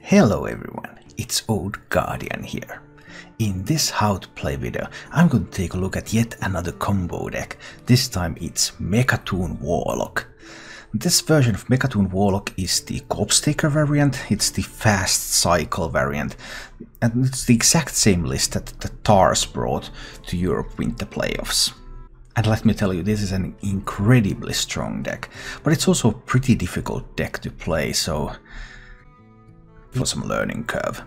Hello everyone, it's Odd Guardian here. In this how to play video, I'm going to take a look at yet another combo deck. This time it's Mecha'thun Warlock. This version of Mecha'thun Warlock is the Corpsetaker variant, it's the fast cycle variant, and it's the exact same list that the Tars brought to Europe Winter Playoffs. And let me tell you, this is an incredibly strong deck, but it's also a pretty difficult deck to play, so for some learning curve.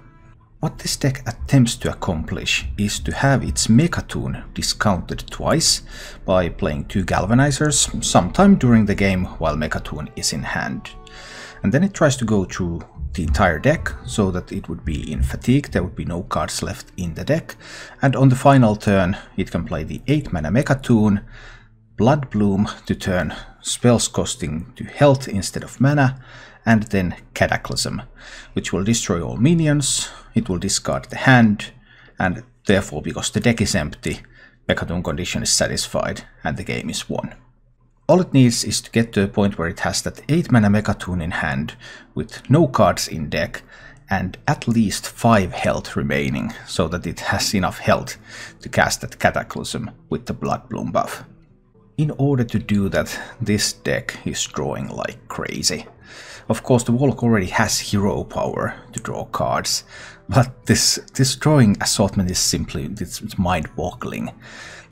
What this deck attempts to accomplish is to have its Mecha'thun discounted twice by playing 2 Galvanizers sometime during the game while Mecha'thun is in hand. And then it tries to go through the entire deck so that it would be in fatigue, there would be no cards left in the deck, and on the final turn it can play the 8 mana Mecha'thun, Blood Bloom to turn spells costing to health instead of mana, and then Cataclysm, which will destroy all minions, it will discard the hand, and therefore, because the deck is empty, Mecha'thun condition is satisfied and the game is won. All it needs is to get to a point where it has that 8 mana Mecha'thun in hand with no cards in deck and at least 5 health remaining, so that it has enough health to cast that Cataclysm with the Blood Bloom buff. In order to do that, this deck is drawing like crazy. Of course, the Warlock already has hero power to draw cards, but this drawing assortment is simply it's mind-boggling.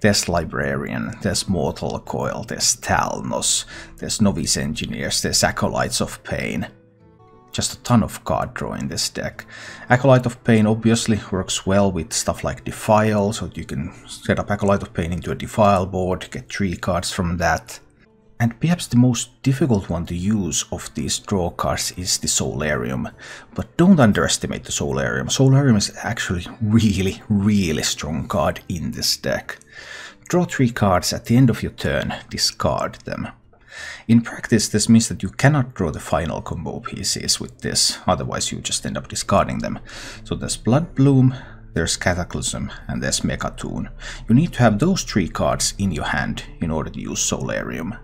There's Librarian, there's Mortal Coil, there's Talnos, there's Novice Engineers, there's Acolytes of Pain. Just a ton of card draw in this deck. Acolyte of Pain obviously works well with stuff like Defile, so you can set up Acolyte of Pain into a Defile board, get 3 cards from that. And perhaps the most difficult one to use of these draw cards is the Solarium. But don't underestimate the Solarium. Solarium is actually really strong card in this deck. Draw 3 cards at the end of your turn, discard them. In practice, this means that you cannot draw the final combo pieces with this, otherwise you just end up discarding them. So there's Blood Bloom, there's Cataclysm, and there's Mecha'thun. You need to have those 3 cards in your hand in order to use Solarium.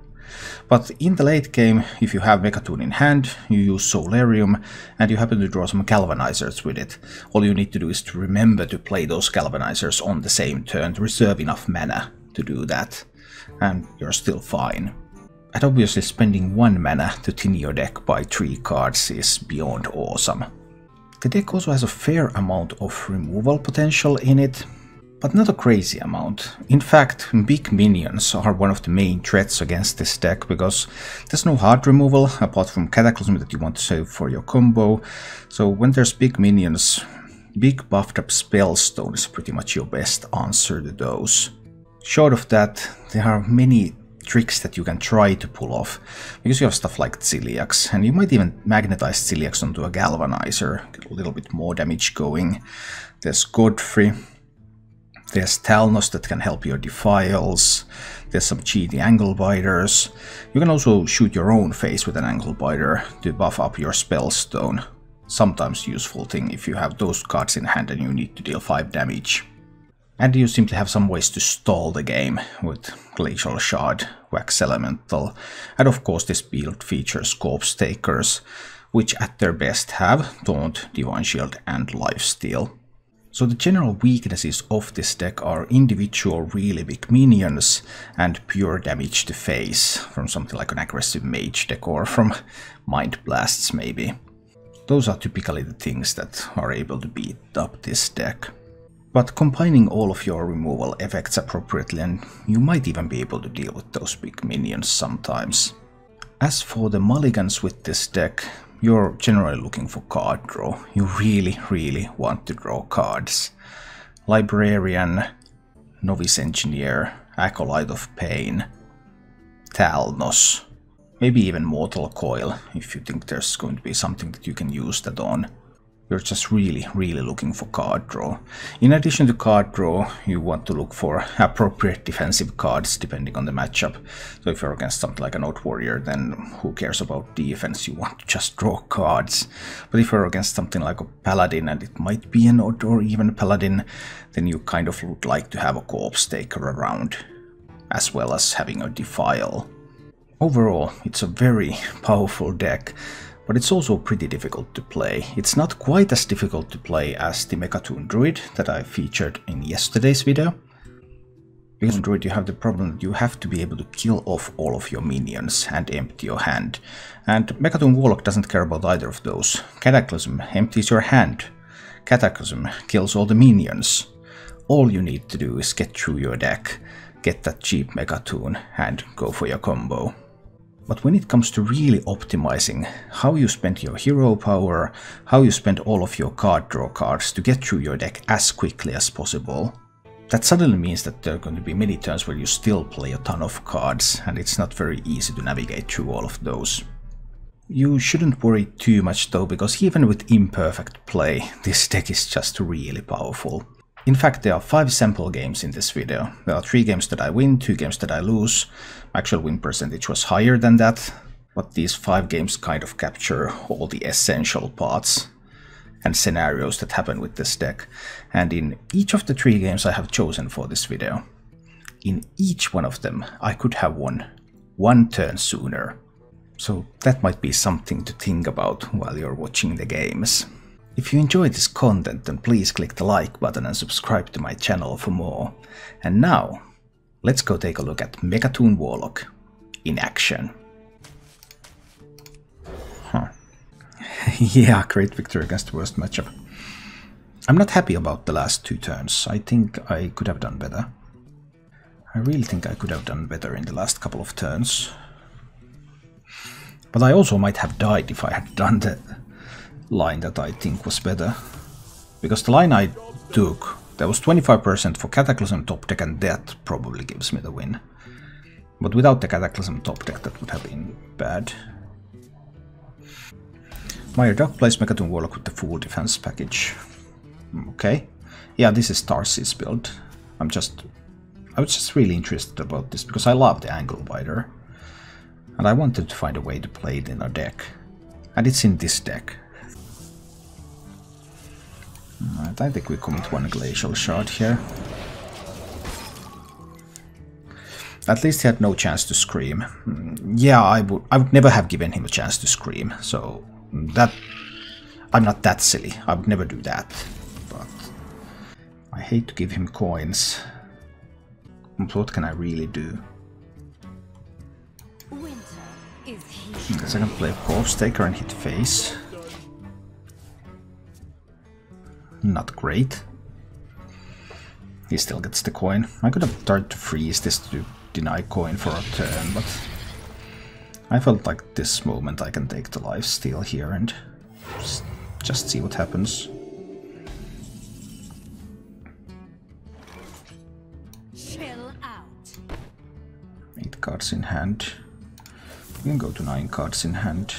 But in the late game, if you have Mecha'thun in hand, you use Solarium, and you happen to draw some Galvanizers with it. All you need to do is to remember to play those Galvanizers on the same turn, to reserve enough mana to do that, and you're still fine. And obviously spending 1 mana to thin your deck by 3 cards is beyond awesome. The deck also has a fair amount of removal potential in it, but not a crazy amount. In fact, big minions are one of the main threats against this deck, because there's no hard removal apart from Cataclysm that you want to save for your combo. So when there's big minions, big buffed up Spellstone is pretty much your best answer to those. Short of that, there are many tricks that you can try to pull off, because you have stuff like Ciliax, and you might even magnetize Ciliax onto a Galvanizer, get a little bit more damage going. There's Godfrey, there's Talnos that can help your Defiles, there's some cheaty Angle Biters. You can also shoot your own face with an Angle Biter to buff up your Spellstone. Sometimes useful thing if you have those cards in hand and you need to deal 5 damage. And you simply have some ways to stall the game with Glacial Shard, Wax Elemental, and of course this build features Corpsetakers, which at their best have Taunt, Divine Shield and Lifesteal. So the general weaknesses of this deck are individual really big minions and pure damage to face from something like an aggressive mage deck or from Mind Blasts maybe. Those are typically the things that are able to beat up this deck. But combining all of your removal effects appropriately, and you might even be able to deal with those big minions sometimes. As for the mulligans with this deck, you're generally looking for card draw. You really want to draw cards. Librarian, Novice Engineer, Acolyte of Pain, Talnos, maybe even Mortal Coil if you think there's going to be something that you can use that on. You're just really looking for card draw. In addition to card draw, you want to look for appropriate defensive cards depending on the matchup. So if you're against something like an Odd Warrior, then who cares about defense, you want to just draw cards. But if you're against something like a Paladin, and it might be an Odd or even a Paladin, then you kind of would like to have a Corpsetaker around, as well as having a Defile. Overall, it's a very powerful deck, but it's also pretty difficult to play. It's not quite as difficult to play as the Mecha'thun Druid that I featured in yesterday's video. Because in Druid you have the problem that you have to be able to kill off all of your minions and empty your hand. And Mecha'thun Warlock doesn't care about either of those. Cataclysm empties your hand. Cataclysm kills all the minions. All you need to do is get through your deck, get that cheap Mecha'thun and go for your combo. But when it comes to really optimizing how you spend your hero power, how you spend all of your card draw cards to get through your deck as quickly as possible, that suddenly means that there are going to be many turns where you still play a ton of cards, and it's not very easy to navigate through all of those. You shouldn't worry too much though, because even with imperfect play, this deck is just really powerful. In fact, there are 5 sample games in this video. There are 3 games that I win, 2 games that I lose. My actual win percentage was higher than that, but these 5 games kind of capture all the essential parts and scenarios that happen with this deck. And in each of the 3 games I have chosen for this video, in each one of them I could have won 1 turn sooner. So that might be something to think about while you're watching the games. If you enjoyed this content, then please click the like button and subscribe to my channel for more. And now, let's go take a look at Mecha'thun Warlock in action. Yeah, great victory against the worst matchup. I'm not happy about the last 2 turns. I think I could have done better. I really think I could have done better in the last couple of turns. But I also might have died if I had done the line that I think was better. Because the line I took, there was 25% for Cataclysm top deck, and that probably gives me the win. But without the Cataclysm top deck, that would have been bad. My Duck plays Mecha'thun Warlock with the full defense package. Okay. Yeah, this is Tars' build. I was just really interested about this because I love the Angle Biter. And I wanted to find a way to play it in our deck. And it's in this deck. Alright, I think we commit 1 Glacial Shard here. At least he had no chance to scream. Yeah, I would never have given him a chance to scream, so that I'm not that silly. I would never do that. But I hate to give him coins. But what can I really do? I guess I can play Corpsetaker and hit face. Not great. He still gets the coin. I could have tried to freeze this to deny coin for a turn, but I felt like this moment I can take the lifesteal here and just see what happens. Chill out. 8 cards in hand. We can go to 9 cards in hand.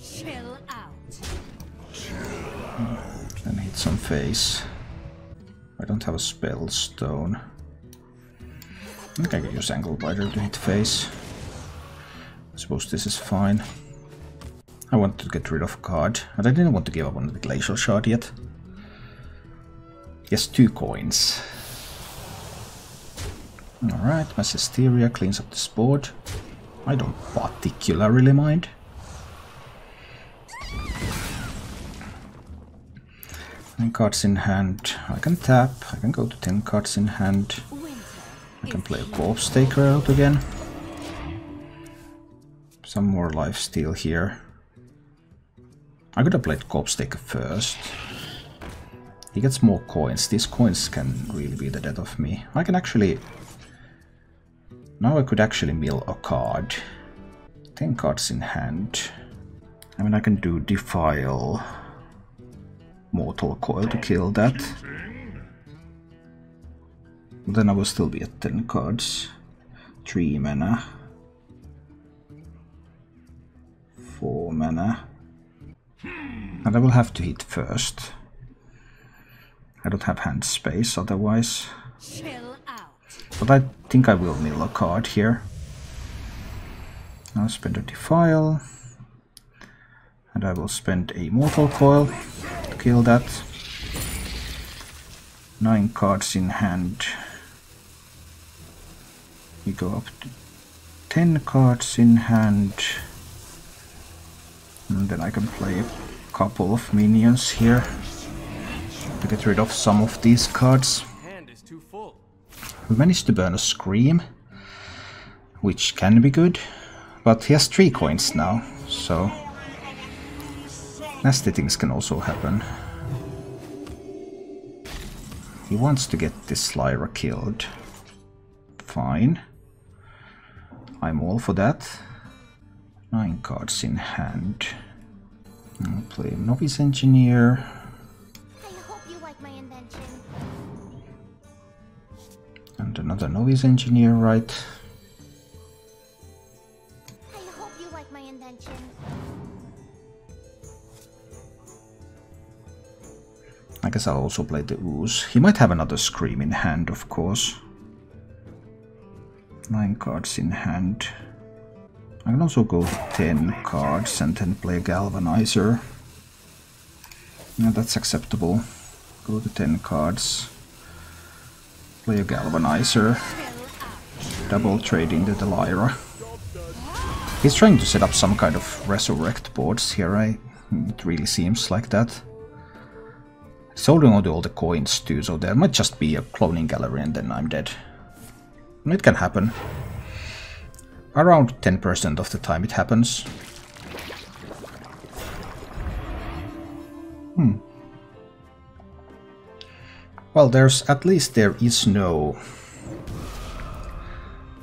Chill out. Then hit some face. I don't have a spell stone. I think I can use Angle Biter to hit face. I suppose this is fine. I wanted to get rid of a card, and I didn't want to give up on the Glacial Shard yet. Yes, 2 coins. Alright, Mass Hysteria cleans up this board. I don't particularly mind. Nine cards in hand. I can tap. I can go to 10 cards in hand. I can play a Corpsetaker out again. Some more lifesteal here. I could have played Corpsetaker first. He gets more coins. These coins can really be the death of me. I can actually... Now I could actually mill a card. 10 cards in hand. I mean, I can do Defile... Mortal Coil to kill that. Then I will still be at 10 cards. 3 mana. 4 mana. And I will have to hit first. I don't have hand space otherwise. But I think I will mill a card here. I'll spend a Defile. And I will spend a Mortal Coil to kill that. 9 cards in hand. We go up to 10 cards in hand. And then I can play a couple of minions here to get rid of some of these cards. We managed to burn a Scream, which can be good, but he has 3 coins now, so nasty things can also happen. He wants to get this Lyra killed. Fine. I'm all for that. 9 cards in hand. I'll play Novice Engineer. I hope you like my invention. And another Novice Engineer, right? I hope you like my invention. I guess I'll also play the Ooze. He might have another Scream in hand, of course. 9 cards in hand. I can also go 10 cards and then play a Galvanizer. Yeah, that's acceptable. Go to 10 cards. Play a Galvanizer. Double trade into the Lyra. He's trying to set up some kind of resurrect boards here, right? It really seems like that. He's holding on to all the coins too, so there might just be a cloning gallery and then I'm dead. It can happen. Around 10% of the time it happens. Well, there is no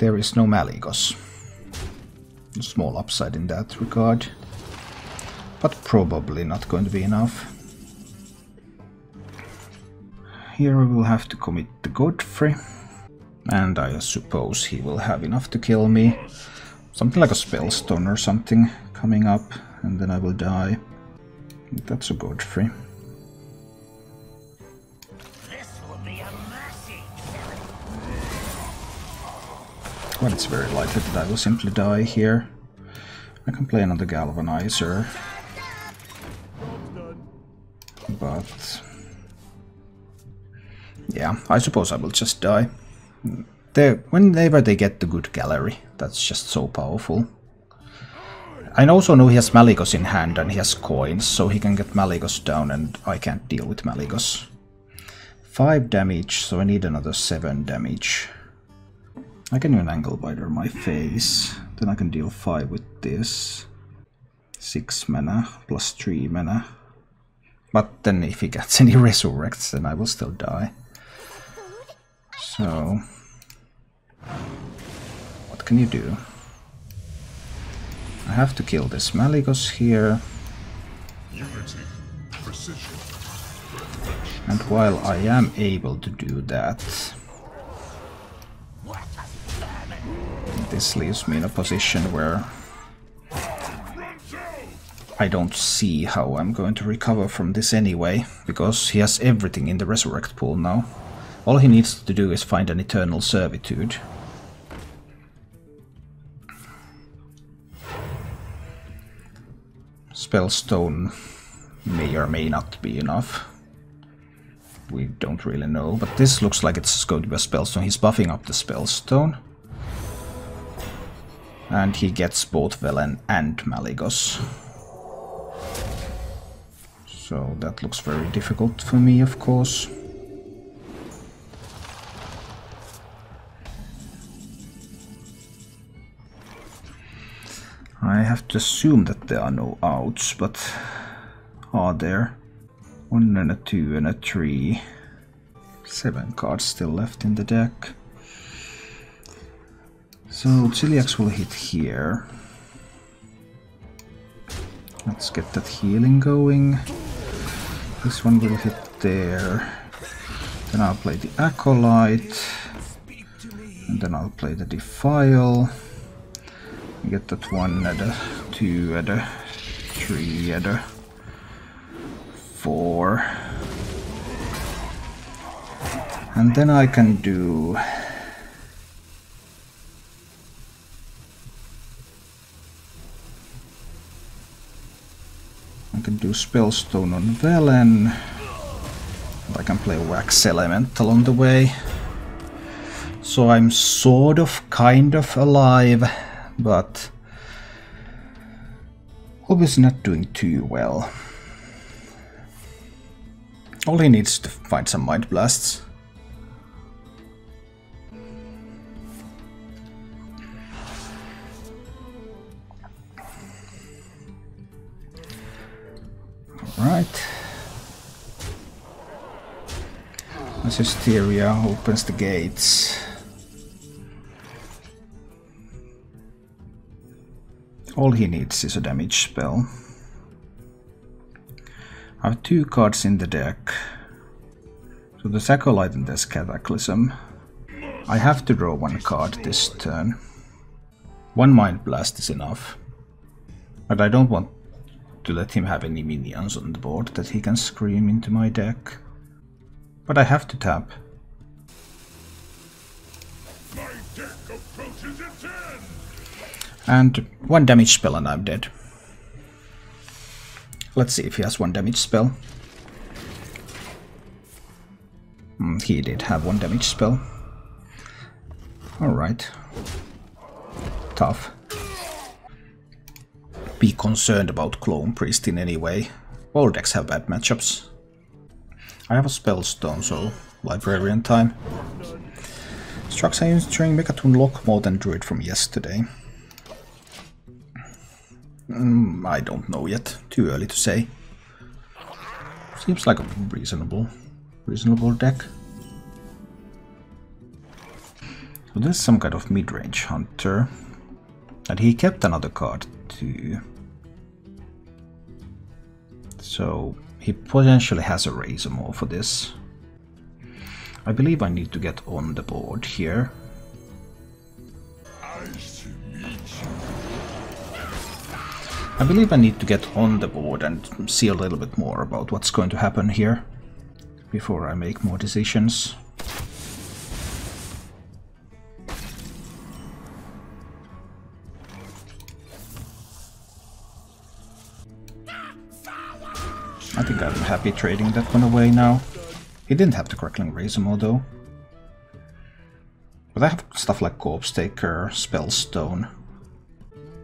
Malygos. A small upside in that regard, but probably not going to be enough. Here we will have to commit the Godfrey, and I suppose he will have enough to kill me. Something like a Spellstone or something coming up, and then I will die. That's a Godfrey. Well, it's very likely that I will simply die here. I can play another Galvanizer, but yeah, I suppose I will just die. Whenever they get the good gallery, that's just so powerful. I also know he has Malygos in hand and he has coins, so he can get Malygos down and I can't deal with Malygos. 5 damage, so I need another 7 damage. I can do an Anglebiter my face, then I can deal 5 with this. 6 mana plus 3 mana. But then if he gets any resurrects, then I will still die. So what can you do? I have to kill this Malygos here. And while I am able to do that, this leaves me in a position where I don't see how I'm going to recover from this anyway, because he has everything in the resurrect pool now. All he needs to do is find an Eternal Servitude. Spellstone may or may not be enough. We don't really know, but this looks like it's going to be a Spellstone. He's buffing up the Spellstone. And he gets both Velen and Malygos. So that looks very difficult for me, of course. I have to assume that there are no outs, but are there? 1 and a 2 and a 3. 7 cards still left in the deck. So Celiax will hit here. Let's get that healing going. This one will hit there. Then I'll play the Acolyte. And then I'll play the Defile. Get that 1 and a 2 and a 3 and a 4. And then I can do Spellstone on Velen. I can play Wax Elemental on the way. So I'm sort of, kind of alive, but Obviously not doing too well. All he needs is to find some Mind Blasts. Alright. As Hysteria opens the gates. All he needs is a damage spell. I have 2 cards in the deck. So the Acolyte and this Cataclysm. I have to draw 1 card this turn. 1 Mind Blast is enough. But I don't want to let him have any minions on the board that he can scream into my deck. But I have to tap. My deck approaches its end. And 1 damage spell and I'm dead. Let's see if he has 1 damage spell. He did have 1 damage spell. Alright. Tough. Be concerned about Clone Priest in any way. All decks have bad matchups. I have a Spellstone, so Librarian time. Strux entering Mecha'thun Lock more than Druid from yesterday. I don't know yet. Too early to say. Seems like a reasonable deck. So this is some kind of mid-range hunter. And he kept another card too. So he potentially has a Razor Maw for this. I believe I need to get on the board here. I believe I need to get on the board and see a little bit more about what's going to happen here before I make more decisions. I think I'm happy trading that one away now. He didn't have the Crackling Razor Maw though. But I have stuff like Corpsetaker, Spellstone.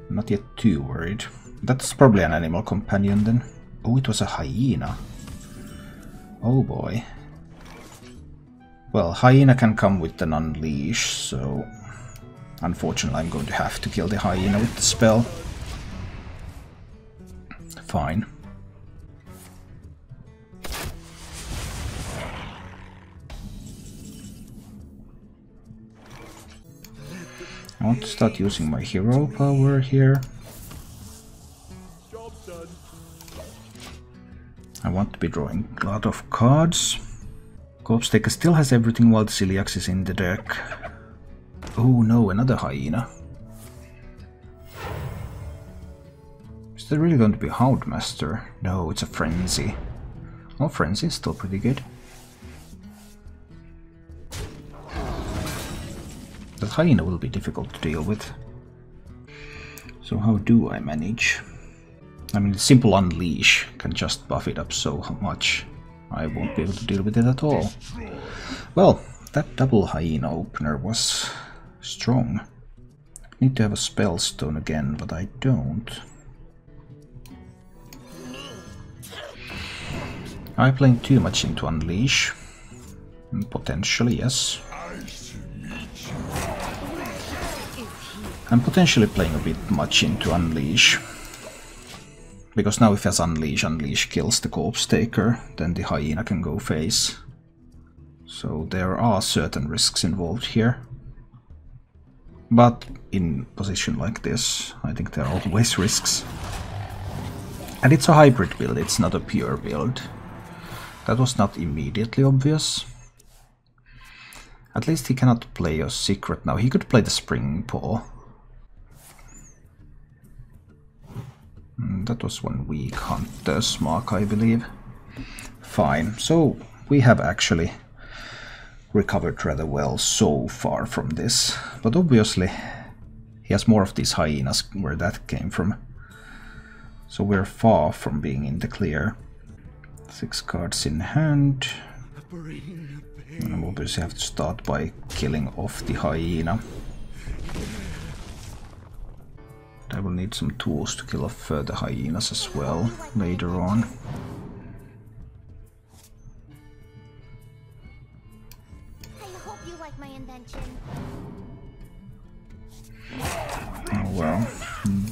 I'm not yet too worried. That's probably an animal companion then. Oh, it was a hyena. Oh boy. Well, hyena can come with an unleash, so unfortunately I'm going to have to kill the hyena with the spell. Fine. I want to start using my hero power here. I want to be drawing a lot of cards. Corpsetaker still has everything while the Celiax is in the deck. Oh no, another hyena. Is there really going to be a Houndmaster? No, it's a Frenzy. Oh, Frenzy is still pretty good. That hyena will be difficult to deal with. So how do I manage? I mean, the simple Unleash can just buff it up so much. I won't be able to deal with it at all. Well, that double hyena opener was strong. I need to have a Spellstone again, but I don't. Am I playing too much into Unleash? Potentially, yes. I'm potentially playing a bit much into Unleash. Because now if he has Unleash, Unleash kills the Corpsetaker, then the hyena can go face. So there are certain risks involved here. But in position like this, I think there are always risks. And it's a hybrid build, it's not a pure build. That was not immediately obvious. At least he cannot play a secret now. He could play the Spring Paw. That was one weak Hunter's Mark, I believe. Fine, so we have actually recovered rather well so far from this. But obviously he has more of these hyenas where that came from. So we're far from being in the clear. 6 cards in hand. And I obviously have to start by killing off the hyena. I will need some tools to kill off the hyenas as well later on. I hope you like my invention. Oh well,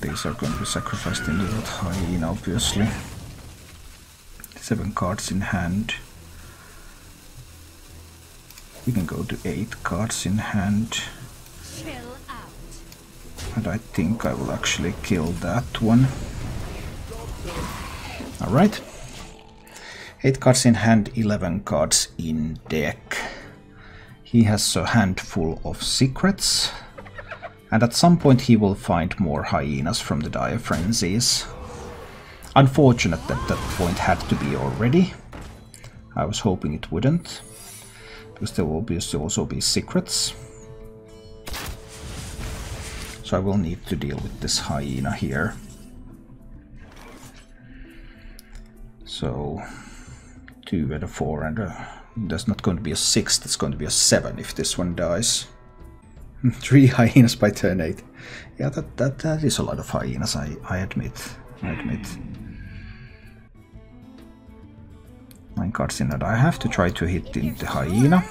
these are going to be sacrificed into that hyena, obviously. 7 cards in hand. We can go to 8 cards in hand. Chill out. And I think I will actually kill that one. Alright. 8 cards in hand, 11 cards in deck. He has a handful of secrets. And at some point he will find more hyenas from the Dire Frenzies. Unfortunate that that point had to be already. I was hoping it wouldn't. Because there will obviously also be secrets. So I will need to deal with this hyena here. So 2 and a 4 and there's not going to be a 6, that's going to be a 7 if this one dies. 3 hyenas by turn 8. Yeah, that is a lot of hyenas, I admit. 9 cards in hand. I have to try to hit in the hyena.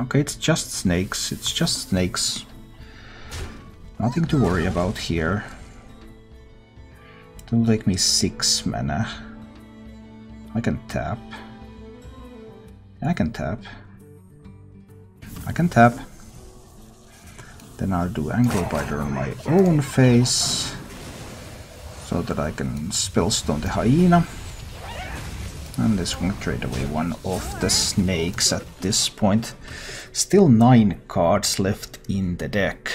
Okay, it's just snakes. It's just snakes. Nothing to worry about here. It will take me 6 mana. I can tap. I can tap. I can tap. Then I'll do Angle Biter on my own face. So that I can Spellstone the hyena. And this one trade away one of the snakes at this point. Still 9 cards left in the deck.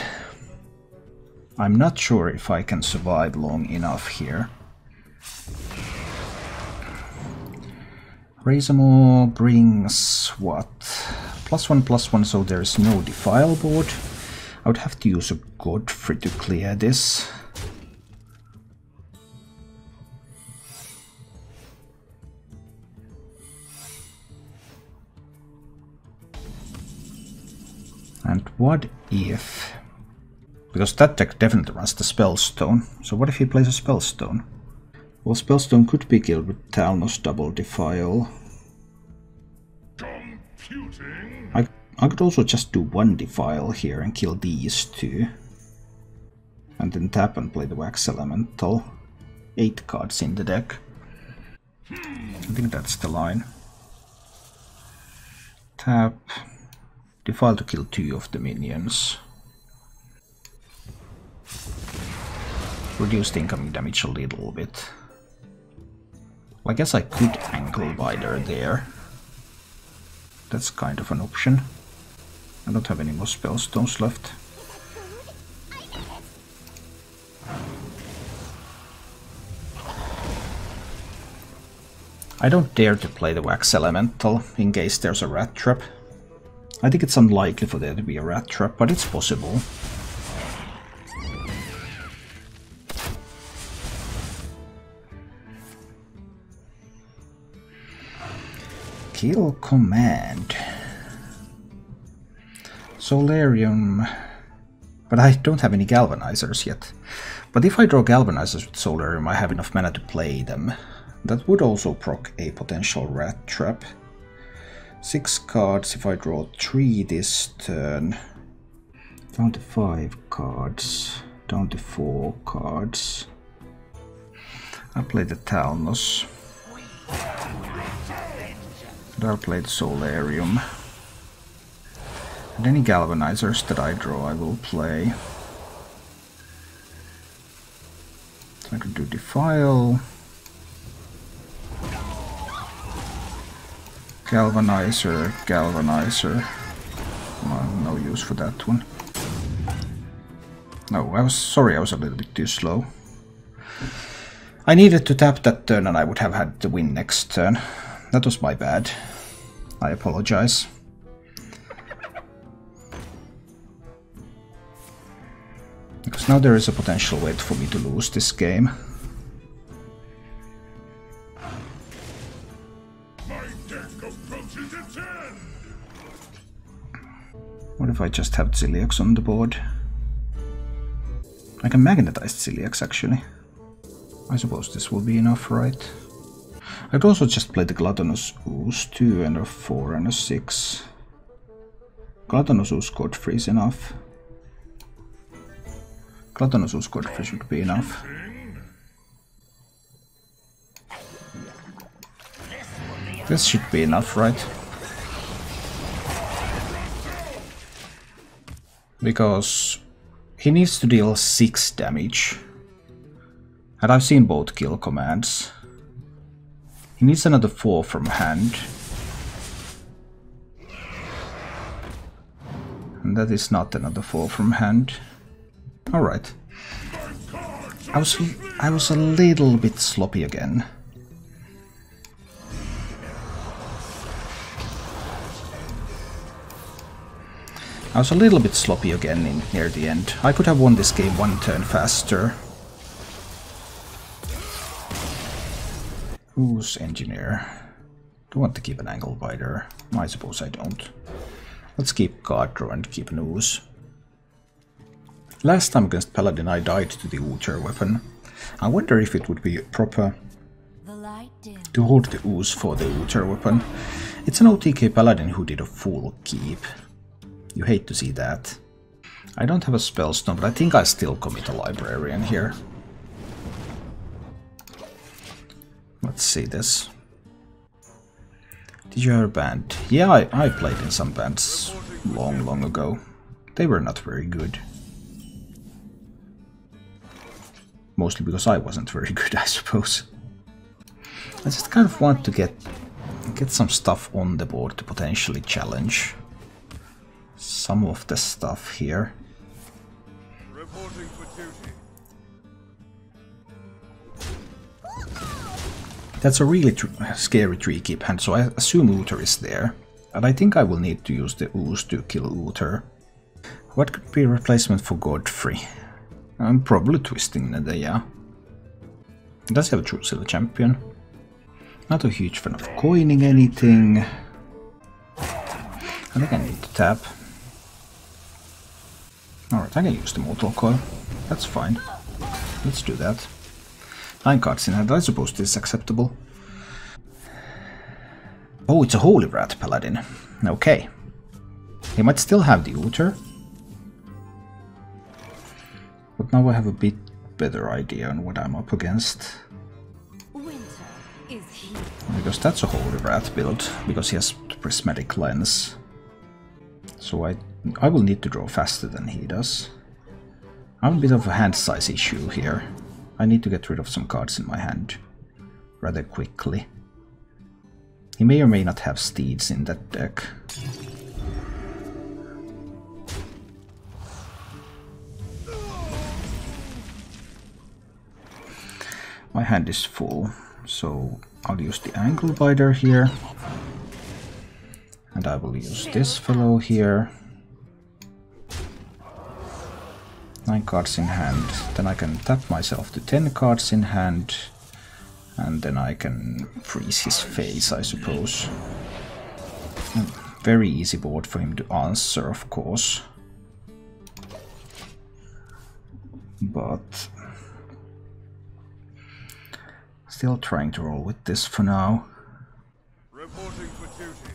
I'm not sure if I can survive long enough here. Razormaw brings what? +1/+1, so there's no Defile board. I would have to use a Godfrey to clear this. And what if... Because that deck definitely runs the Spellstone. So what if he plays a Spellstone? Well, Spellstone could be killed with Talnos Double Defile. Computing. I could also just do 1 Defile here and kill these 2. And then tap and play the Wax Elemental. 8 cards in the deck. I think that's the line. Tap. Defile to kill 2 of the minions. Reduce the incoming damage a little bit. Well, I guess I could Angle Biter there. That's kind of an option. I don't have any more Spellstones left. I don't dare to play the Wax Elemental in case there's a Rat Trap. I think it's unlikely for there to be a Rat Trap, but it's possible. Kill command. Solarium. But I don't have any Galvanizers yet. But if I draw Galvanizers with Solarium, I have enough mana to play them. That would also proc a potential Rat Trap. 6 cards if I draw 3 this turn. Down to 5 cards. Down to 4 cards. I'll play the Talnos. And I'll play the Solarium. And any Galvanizers that I draw I will play. So I can do Defile. Galvanizer, Galvanizer. No use for that one. No, I was sorry, I was a little bit too slow. I needed to tap that turn and I would have had to win next turn. That was my bad. I apologize. Because now there is a potential way for me to lose this game. What if I just have Ziliox on the board? I can magnetize Celiax actually. I suppose this will be enough, right? I could also just play the Gluttonous Ooze, 2 and a 4 and a 6. Gluttonous Ooze Godfrey is enough. Gluttonous Ooze Godfrey should be enough. This should be enough, right? Because he needs to deal 6 damage. And I've seen both kill commands. He needs another 4 from hand. And that is not another 4 from hand. Alright. I was a little bit sloppy again. I was a little bit sloppy again near the end. I could have won this game 1 turn faster. Ooze Engineer. Do I want to keep an Angle Biter? I suppose I don't. Let's keep Card Draw and keep an Ooze. Last time against Paladin I died to the Oozer weapon. I wonder if it would be proper to hold the Ooze for the Oozer weapon. It's an OTK Paladin who did a full keep. You hate to see that. I don't have a Spellstone, but I think I still commit a Librarian here. Let's see this. Did you have a band? Yeah, I played in some bands long ago. They were not very good. Mostly because I wasn't very good, I suppose. I just kind of want to get some stuff on the board to potentially challenge some of the stuff here. Reporting for duty. That's a really scary 3-keep hand, so I assume Uther is there. And I think I will need to use the Ooze to kill Uther. What could be a replacement for Godfrey? I'm probably Twisting Nether, yeah. Does he have a True Silver Champion? Not a huge fan of coining anything. I think I need to tap. Alright, I can use the Mortal Coil. That's fine. Let's do that. 9 cards in hand, I suppose this is acceptable. Oh, it's a Holy Wrath Paladin. Okay. He might still have the Uther. But now I have a bit better idea on what I'm up against. Winter is here. Because that's a Holy Wrath build, because he has Prismatic Lens. So I will need to draw faster than he does. I have a bit of a hand size issue here. I need to get rid of some cards in my hand rather quickly. He may or may not have Steeds in that deck. My hand is full, so I'll use the Angle Biter here. And I will use this fellow here. 9 cards in hand. Then I can tap myself to 10 cards in hand. And then I can freeze his face, I suppose. Very easy board for him to answer, of course. But still trying to roll with this for now. Reporting for duty.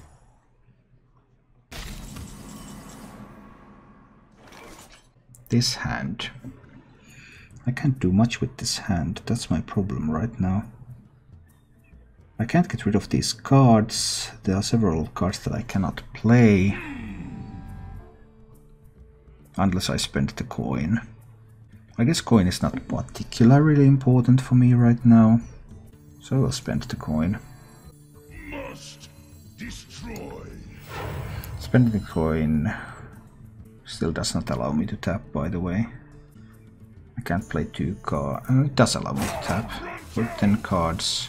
This hand. I can't do much with this hand, that's my problem right now. I can't get rid of these cards. There are several cards that I cannot play. Unless I spend the coin. I guess coin is not particularly important for me right now. So I'll spend the coin. Must destroy. Spending the coin still does not allow me to tap, by the way. I can't play 2 cards. It does allow me to tap. Go to 10 cards.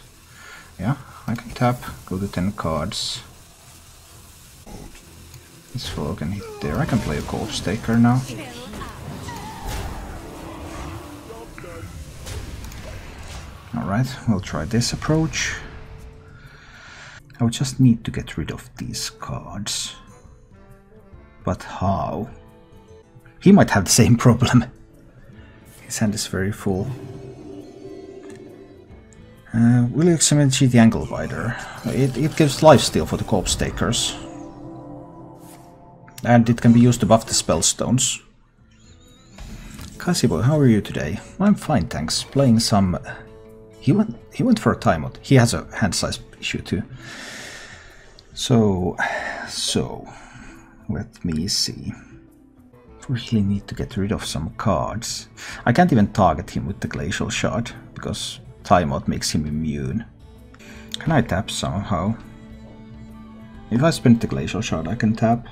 Yeah, I can tap. Go to 10 cards. This fellow can hit there. I can play a Corpsetaker now. Alright, we'll try this approach. I would just need to get rid of these cards. But how? He might have the same problem. His hand is very full. Will you examine the Angle Wider? It gives lifesteal for the Corpsetakers. And it can be used to buff the spellstones. Kasiboy, how are you today? I'm fine, thanks. Playing some... He went for a timeout. He has a hand size issue too. So let me see. Really need to get rid of some cards. I can't even target him with the Glacial Shard because timeout makes him immune. Can I tap somehow? If I spend the Glacial Shard, I can tap.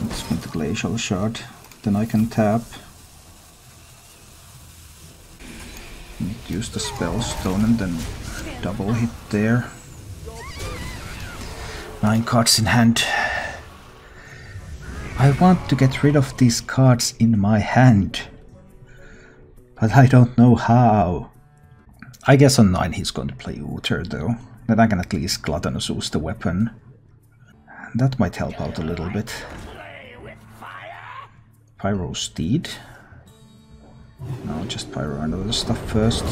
Let's spend the Glacial Shard, then I can tap. Need to use the Spellstone and then double hit there. 9 cards in hand. I want to get rid of these cards in my hand, but I don't know how. I guess on 9 he's going to play Uther though, then I can at least Gluttonous use the weapon. That might help out a little bit. Pyro Steed. No, just Pyro and other stuff first.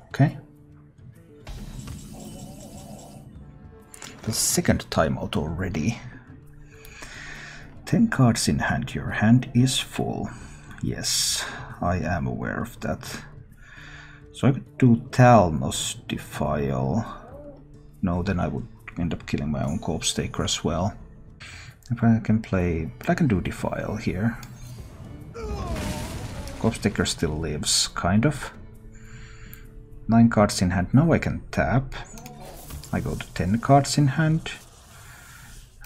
Okay. The second timeout already. 10 cards in hand. Your hand is full. Yes, I am aware of that. So I could do Talnos Defile. No, then I would end up killing my own Corpsetaker as well. If I can play... But I can do Defile here. Corpsetaker still lives, kind of. 9 cards in hand. Now I can tap. I go to 10 cards in hand.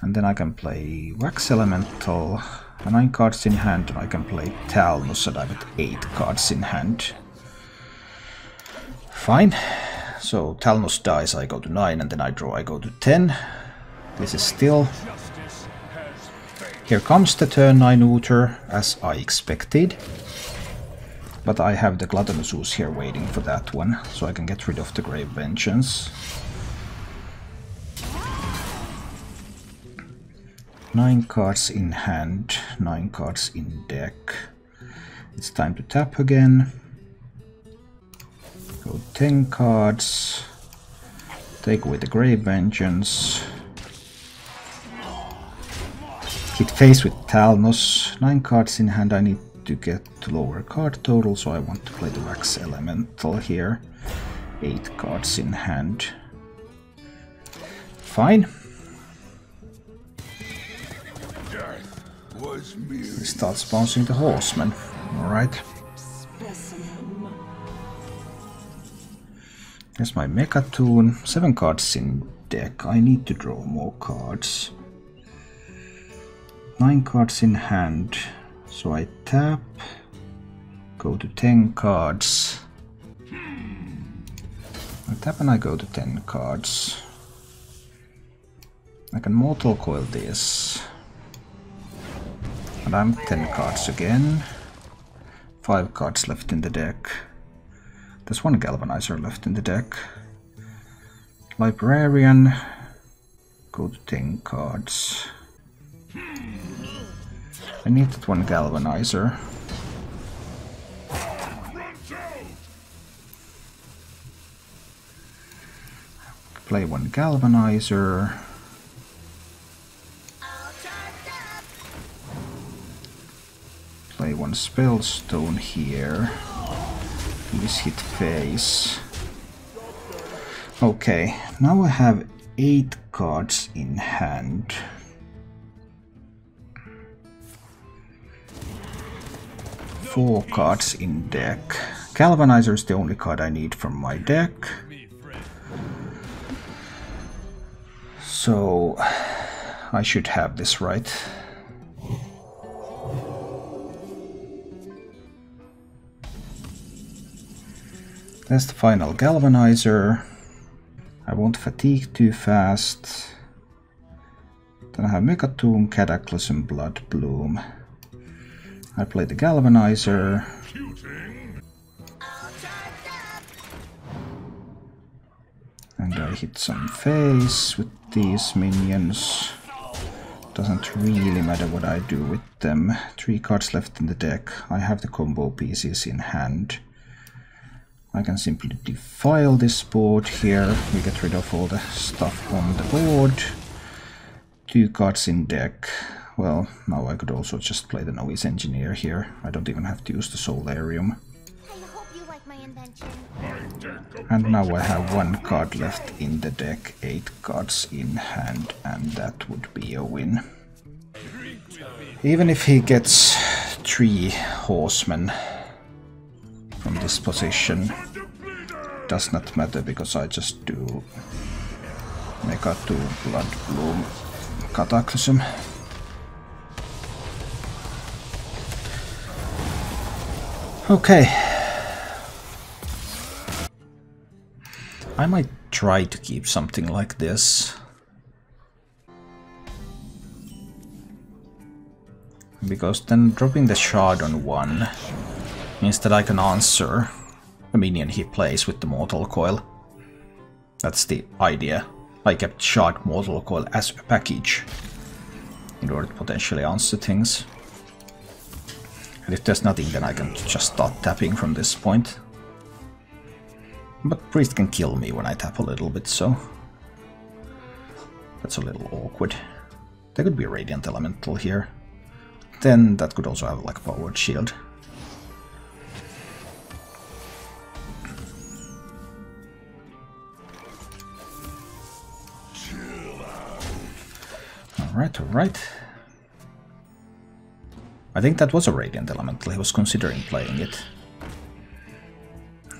And then I can play Wax Elemental. 9 cards in hand. I can play Talnos and I'm at 8 cards in hand. Fine. So Talnos dies, I go to 9, and then I draw, I go to 10. This is still... Here comes the turn 9 Uther, as I expected. But I have the Gluttonous Ooze here waiting for that one, so I can get rid of the Grave Vengeance. 9 cards in hand, 9 cards in deck. It's time to tap again. Go 10 cards. Take away the Grave Vengeance. Hit face with Talnos. 9 cards in hand. I need to get to lower card total, so I want to play the Wax Elemental here. 8 cards in hand. Fine. He starts bouncing the Horseman. Alright. Here's my Mecha'thun. 7 cards in deck. I need to draw more cards. 9 cards in hand. So I tap. Go to 10 cards. I tap and I go to 10 cards. I can Mortal Coil this. And I'm 10 cards again. 5 cards left in the deck. There's 1 Galvanizer left in the deck. Librarian. Go to 10 cards. I need that 1 Galvanizer. Play 1 Galvanizer. Play 1 Spellstone here. Please hit face. Okay, now I have 8 cards in hand. Four cards in deck. Galvanizer is the only card I need from my deck. So I should have this right. That's the final Galvanizer. I won't fatigue too fast. Then I have Mecha'thun, Cataclysm, Blood Bloom. I play the Galvanizer. And I hit some face with these minions. Doesn't really matter what I do with them. 3 cards left in the deck. I have the combo pieces in hand. I can simply defile this board here. We get rid of all the stuff on the board. 2 cards in deck. Well, now I could also just play the Novice Engineer here. I don't even have to use the Solarium. And now I have 1 card left in the deck, 8 cards in hand, and that would be a win. Even if he gets 3 horsemen from this position, does not matter because I just do Mecha'thun Bloodbloom Cataclysm. Okay. I might try to keep something like this. Because then dropping the shard on 1 means that I can answer a minion he plays with the Mortal Coil. That's the idea. I kept shard Mortal Coil as a package in order to potentially answer things. And if there's nothing, then I can just start tapping from this point. But Priest can kill me when I tap a little bit, so that's a little awkward. There could be a Radiant Elemental here. Then that could also have like a powered shield. Alright. I think that was a Radiant Elemental, he was considering playing it.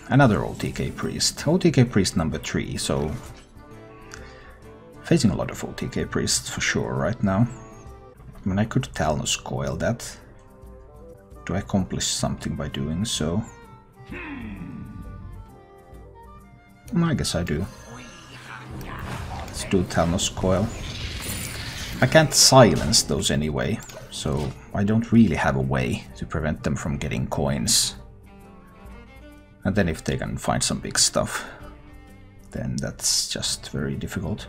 Another OTK Priest. OTK Priest number 3, so facing a lot of OTK Priests for sure right now. I mean, I could Talnos Coil that. Do I accomplish something by doing so? I guess I do. Let's do Talnos Coil. I can't silence those anyway, so I don't really have a way to prevent them from getting coins. And then if they can find some big stuff, then that's just very difficult.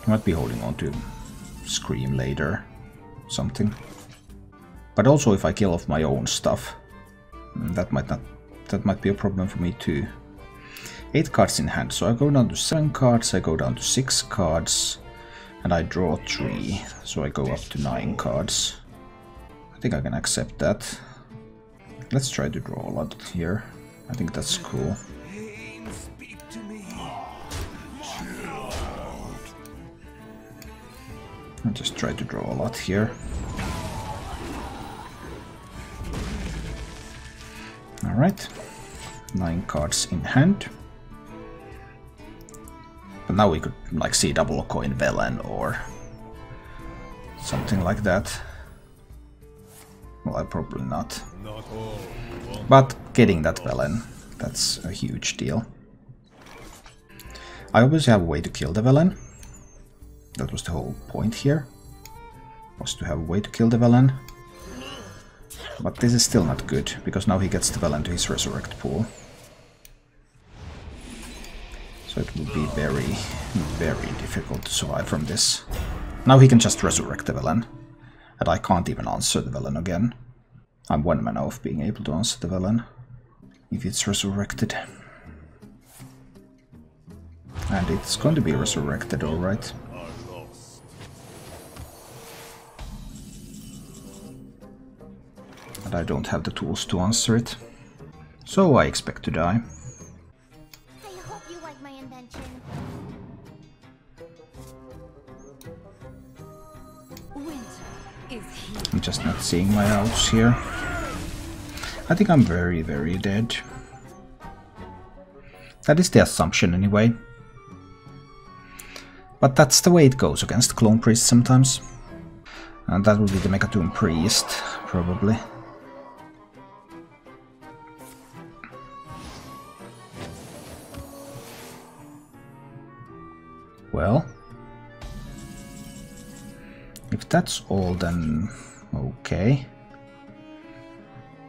I might be holding on to Scream later, something. But also if I kill off my own stuff, that might be a problem for me too. 8 cards in hand, so I go down to 7 cards, I go down to 6 cards, and I draw 3, so I go up to 9 cards. I think I can accept that. Let's try to draw a lot here. I think that's cool. I'll just try to draw a lot here. Alright, 9 cards in hand. But now we could like see double coin Velen or something like that. Well, probably not. But getting that Velen, that's a huge deal. I obviously have a way to kill the Velen. That was the whole point here, was to have a way to kill the Velen. But this is still not good, because now he gets the Velen to his Resurrect pool. So it will be very, very difficult to survive from this. Now he can just Resurrect the Velen, and I can't even answer the Velen again. I'm 1 mana off being able to answer the Velen, if it's resurrected. And it's going to be resurrected, alright. But I don't have the tools to answer it, so I expect to die. I hope you like my invention. Winter is here. I'm just not seeing my outs here. I think I'm very, very dead. That is the assumption anyway. But that's the way it goes against Clone Priest sometimes. And that will be the Mecha'thun Priest, probably. Well, if that's all, then okay.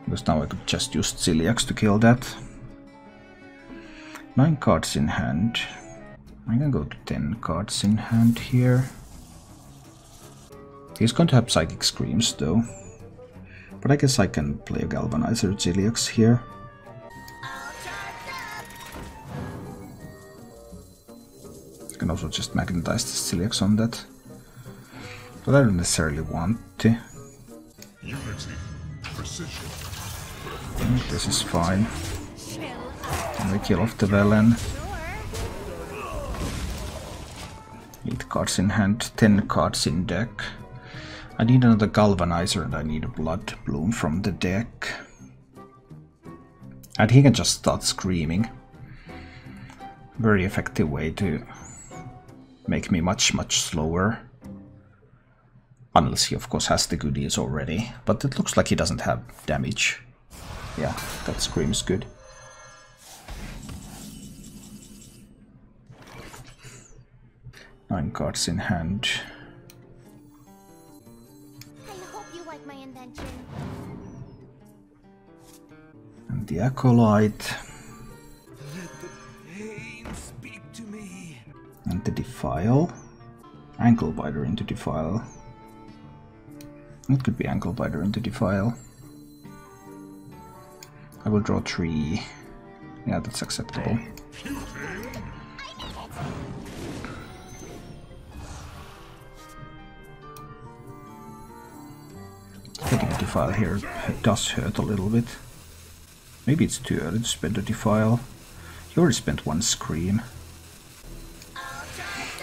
Because now I could just use Ciliax to kill that. 9 cards in hand. I can go to 10 cards in hand here. He's going to have Psychic Screams though. But I guess I can play a Galvanizer Zilliax here. I can also just magnetize the Zilliax on that. But I don't necessarily want to. Unity, precision. I think this is fine. And we kill off the Velen. 8 cards in hand, 10 cards in deck. I need another Galvanizer and I need a Blood Bloom from the deck. And he can just start screaming. Very effective way to make me much slower. Unless he of course has the goodies already. But it looks like he doesn't have damage. Yeah, that screams good. Nine cards in hand. I hope you like my invention. And the Acolyte. Let the pain speak to me. And the Defile. Ankle Biter into Defile. It could be Ankle Biter into Defile. I will draw 3. Yeah, that's acceptable. Getting a Defile here does hurt a little bit. Maybe it's too early to spend a Defile. You already spent 1 Scream.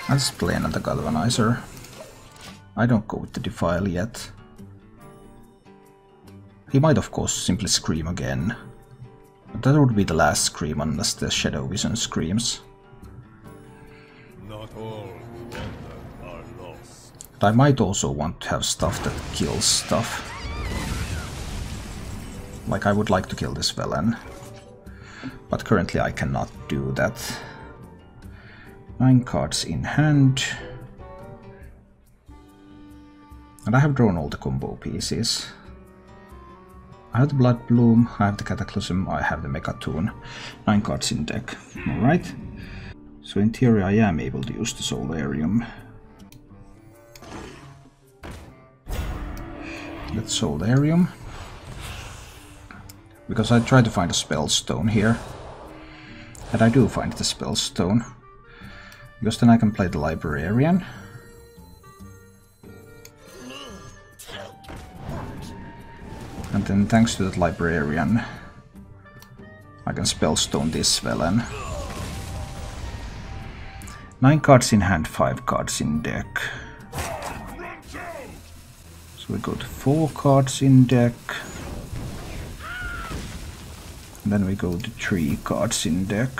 I'll just play another Galvanizer. I don't go with the Defile yet. He might of course simply Scream again. But that would be the last Scream unless the Shadow Vision screams. Not all who wander are lost. But I might also want to have stuff that kills stuff. Like I would like to kill this Velen. But currently I cannot do that. 9 cards in hand. And I have drawn all the combo pieces. I have the Blood Bloom, I have the Cataclysm, I have the Mecha'thun. 9 cards in deck. Alright. So in theory I am able to use the Solarium. Let's Solarium. Because I tried to find a Spellstone here. And I do find the Spellstone. Because then I can play the Librarian. And then thanks to that Librarian, I can Spellstone this Velen. 9 cards in hand, 5 cards in deck. So we go to 4 cards in deck. And then we go to 3 cards in deck.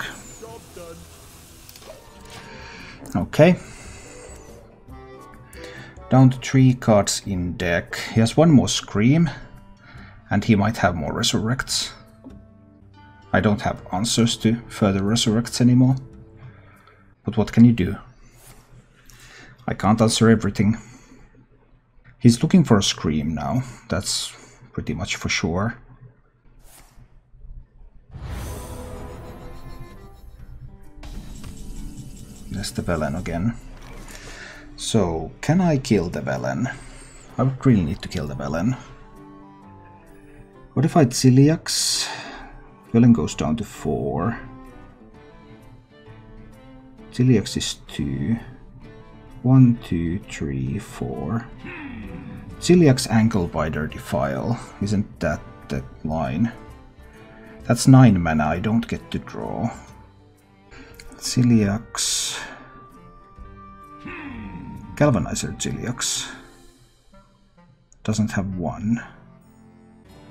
Okay. Down to 3 cards in deck. He has 1 more Scream. And he might have more Resurrects. I don't have answers to further Resurrects anymore. But what can you do? I can't answer everything. He's looking for a Scream now. That's pretty much for sure. There's the Velen again. So, can I kill the Velen? I would really need to kill the Velen. What if I Zilliax? Velen goes down to 4. Zilliax is 2. 1, 2, 3, 4. Zilliax Ankle Biter Defile. Isn't that the line? That's 9 mana, I don't get to draw. Zilliax. Galvanizer Zilliax. Doesn't have 1.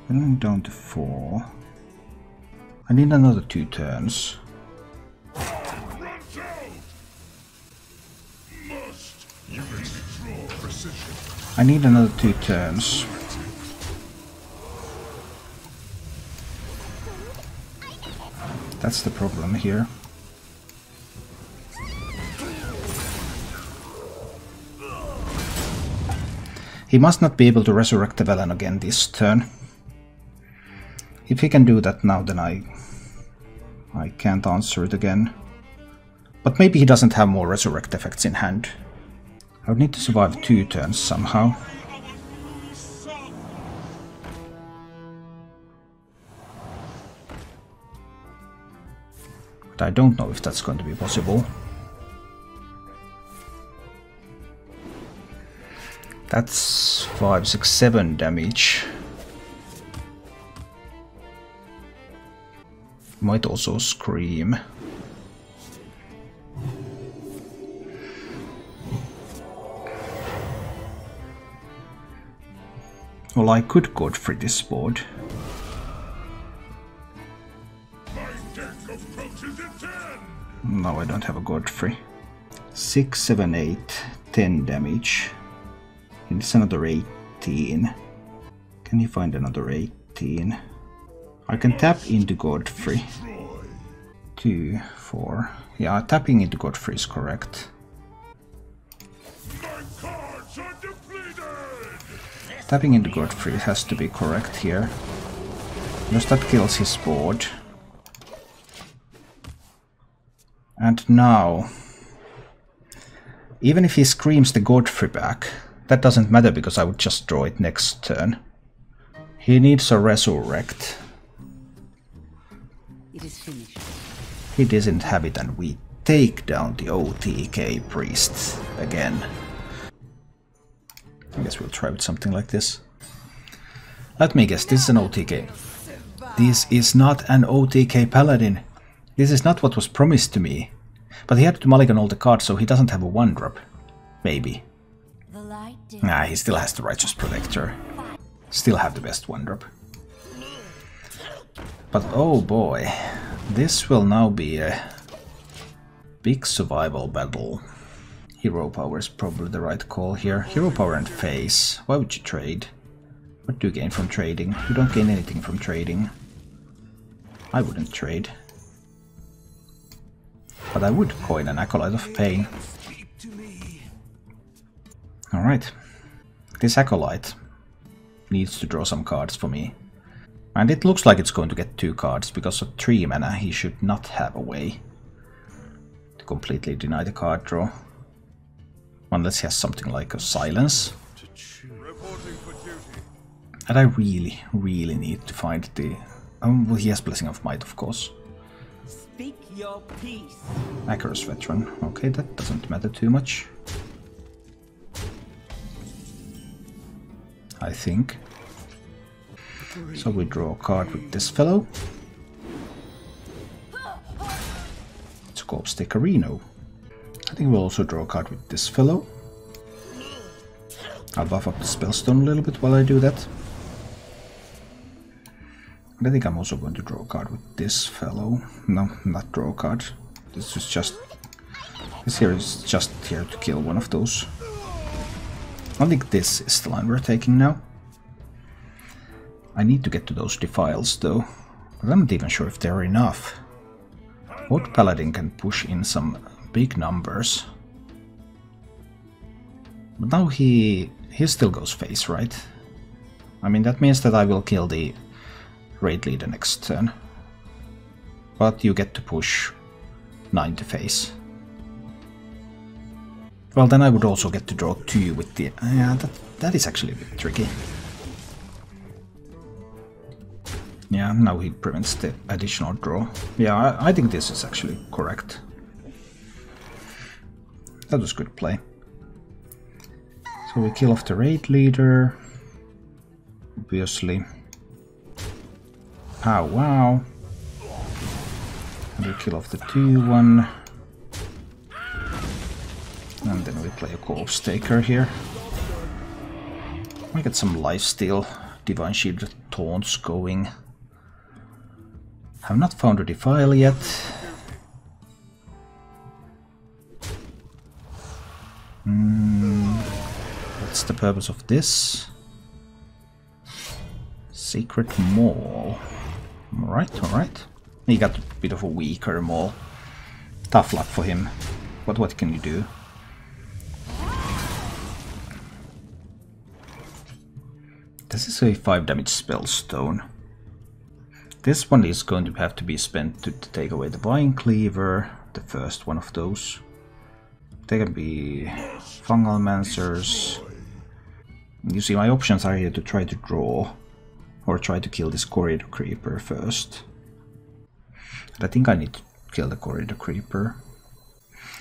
Going down to 4. I need another 2 turns. I need another 2 turns. That's the problem here. He must not be able to resurrect the Velen again this turn. If he can do that now, then I can't answer it again. But maybe he doesn't have more resurrect effects in hand. I would need to survive 2 turns somehow. But I don't know if that's going to be possible. That's 5, 6, 7 damage. Might also scream. Well, I could Godfrey this board. No, I don't have a Godfrey. 6, 7, 8, 10 damage. It's another 18. Can you find another 18? I can tap into Godfrey. 2, 4. Yeah, tapping into Godfrey is correct. Tapping into Godfrey has to be correct here. Because that kills his board. And now, even if he screams the Godfrey back, that doesn't matter because I would just draw it next turn. He needs a resurrect. It is finished. He doesn't have it and we take down the OTK priest again. I guess we'll try with something like this. Let me guess, this is an OTK. This is not an OTK Paladin. This is not what was promised to me. But he had to mulligan all the cards, so he doesn't have a 1-drop. Maybe. Nah, he still has the Righteous Protector. Still have the best 1-drop. But oh boy, this will now be a big survival battle. Hero power is probably the right call here. Hero power and face. Why would you trade? What do you gain from trading? You don't gain anything from trading. I wouldn't trade. But I would coin an Acolyte of Pain. Alright. This Acolyte needs to draw some cards for me. And it looks like it's going to get 2 cards, because of 3 mana he should not have a way to completely deny the card draw. Unless he has something like a silence. And I really, really need to find the... well, he has Blessing of Might, of course. Speak your peace. Acarus Veteran. Okay, that doesn't matter too much. I think. So we draw a card with this fellow. It's a Corpsetaker Reno. I think we'll also draw a card with this fellow. I'll buff up the Spellstone a little bit while I do that. And I think I'm also going to draw a card with this fellow. No, not draw a card. This is just... this here is just here to kill one of those. I think this is the line we're taking now. I need to get to those defiles though. But I'm not even sure if they're enough. Odd Paladin can push in some big numbers. But now he still goes face, right? I mean, that means that I will kill the raid leader next turn. But you get to push 9 to face. Well, then I would also get to draw 2 with the... yeah, that is actually a bit tricky. Yeah, now he prevents the additional draw. Yeah, I think this is actually correct. That was good play. So we kill off the raid leader. Obviously. Pow wow. And we kill off the 2-1. And then we play a Corpsetaker here. We get some lifesteal, Divine Shield taunts going. Have not found a defile yet. What's the purpose of this? Secret Maul. Alright, alright. He got a bit of a weaker Maul. Tough luck for him. But what can you do? This is a 5 damage Spellstone. This one is going to have to be spent to take away the Vine Cleaver. the first one of those. They can be Fungal Mancers. You see, my options are here to try to draw or try to kill this Corridor Creeper first. And I think I need to kill the Corridor Creeper.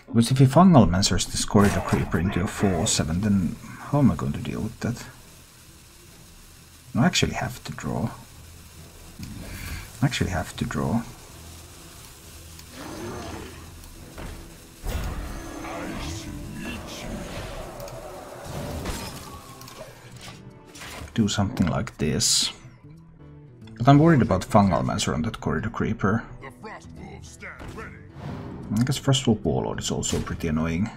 Because if he Fungal Mancers this Corridor Creeper into a 4/7, then how am I going to deal with that? I actually have to draw. Do something like this. But I'm worried about Fungal Mancer on that Corridor Creeper. I guess Frostwolf Warlord is also pretty annoying.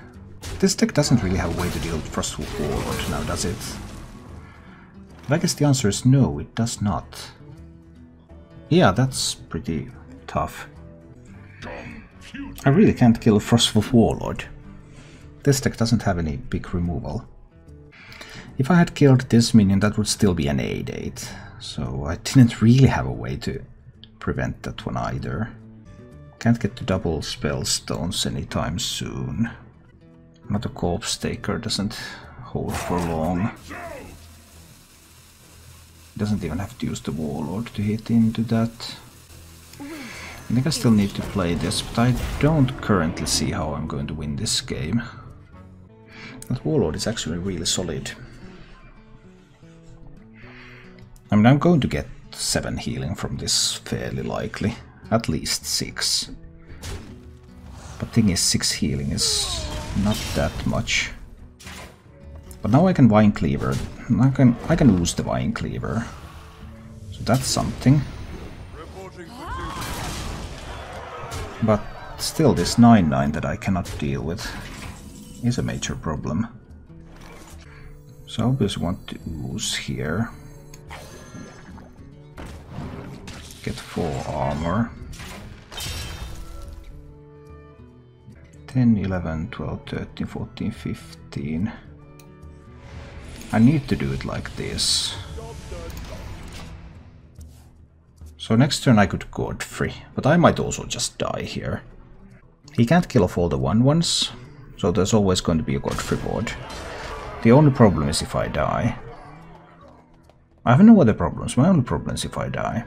This deck doesn't really have a way to deal with Frostwolf Warlord now, does it? But I guess the answer is no, it does not. Yeah, that's pretty tough. I really can't kill Frostwolf Warlord. This deck doesn't have any big removal. If I had killed this minion, that would still be an 8/8. So I didn't really have a way to prevent that one either. Can't get to double spell stones anytime soon. Another Corpsetaker doesn't hold for long. Doesn't even have to use the Warlord to hit into that. I think I still need to play this, but I don't currently see how I'm going to win this game. That Warlord is actually really solid. I mean, I'm going to get 7 healing from this fairly likely. At least 6. But thing is, 6 healing is not that much. But now I can Vine Cleaver. I can lose the Vine Cleaver. So that's something. But still, this 9/9 that I cannot deal with is a major problem. So I obviously want to ooze here. Get 4 armor. 10, 11, 12, 13, 14, 15. I need to do it like this. So next turn I could Godfrey, but I might also just die here. He can't kill off all the 1/1s, so there's always going to be a Godfrey board. The only problem is if I die. I have no other problems, my only problem is if I die.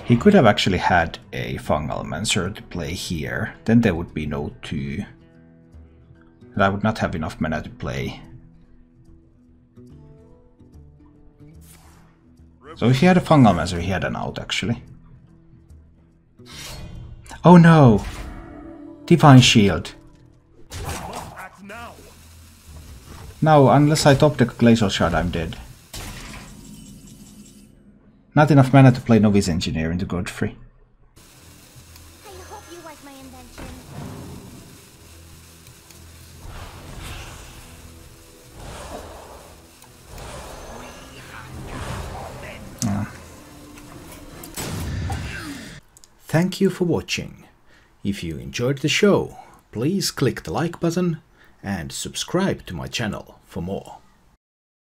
He could have actually had a Fungal Mancer to play here, then there would be no 2. And I would not have enough mana to play. So if he had a Fungal Mancer, he had an out actually. Oh no! Divine Shield! Now, unless I top deck Glacial Shard, I'm dead. Not enough mana to play Novice Engineer into Godfrey. I hope you like my invention. Thank you for watching. If you enjoyed the show, please click the like button and subscribe to my channel for more.